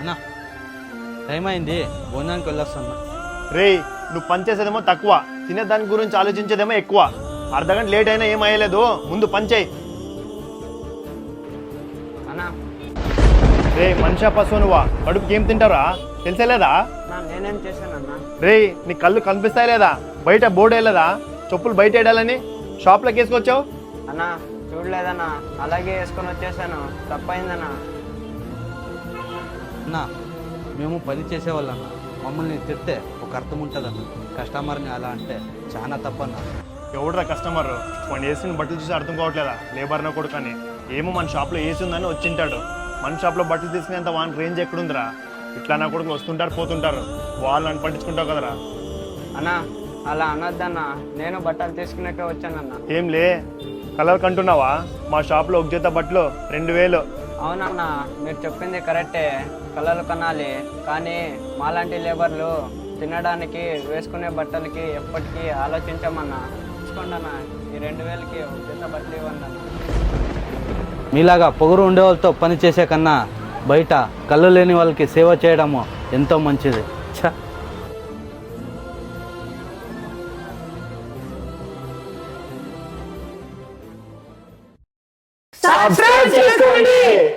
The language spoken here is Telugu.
అన్నా టైం అయింది, భోజనానికి వెళ్ళొస్తాను. రేయ్, నువ్వు పని చేసేదేమో తక్కువ, తినే దాని గురించి ఆలోచించేదేమో ఎక్కువ. అర్ధగంట లేట్ అయినా ఏం అయ్యలేదు, ముందు పని చేయి. అన్నా రే మనిషా పశువు నువ్వా? కడుపుకి ఏం తింటారా తెలిసేలేదా? నేనేం చేశానన్నా? రేయ్, నీ కళ్ళు కనిపిస్తాయి లేదా? బయట బోర్డు వేయలేదా చెప్పులు బయట వేయాలని? షాప్లోకి వేసుకొచ్చావు. అన్నా చూడలేదన్నా, అలాగే వేసుకొని వచ్చేసాను, తప్పైందన్నా. అన్నా మేము పని చేసేవాళ్ళన్నా, మమ్మల్ని తిడితే ఒక అర్థం ఉంటుందన్న. కస్టమర్ని అలా అంటే చాలా తప్పన్నా. ఎవడురా కస్టమర్? వాడిని వేసిన బట్టలు చూసి అర్థం కావట్లేదా? లేబర్ నా కొడుకు అని. ఏమో మన షాప్లో వేసి ఉందని వచ్చింటాడు. మన షాప్లో బట్టలు తీసుకునేంత వాని రేంజ్ ఎక్కడుందిరా? ఇట్లా నా కొడుకు వస్తుంటారు పోతుంటారు, వాళ్ళని పట్టించుకుంటావు కదరా. అన్నా అలా అనొద్దన్నా, నేను బట్టలు తీసుకునేకే వచ్చానన్నా. ఏం లే, కలర్ కంటున్నావా? మా షాప్లో ఒక జత బట్టలు 2000. అవునన్నా, మీరు చెప్పింది కరెక్టే, కలర్లు కొనాలి. కానీ మాలాంటి లేబర్లు తినడానికి వేసుకునే బట్టలకి ఎప్పటికీ ఆలోచించమన్నా. తీసుకోండి అన్న, ఈ 2000కి ఒక జత బట్టలు ఇవ్వండి అన్న. మీలాగా పొగరు ఉండే వాళ్ళతో పని చేసే కన్నా బయట కళ్ళు లేని వాళ్ళకి సేవ చేయడము ఎంతో మంచిది. సబ్స్క్రైబ్ చేసుకోండి.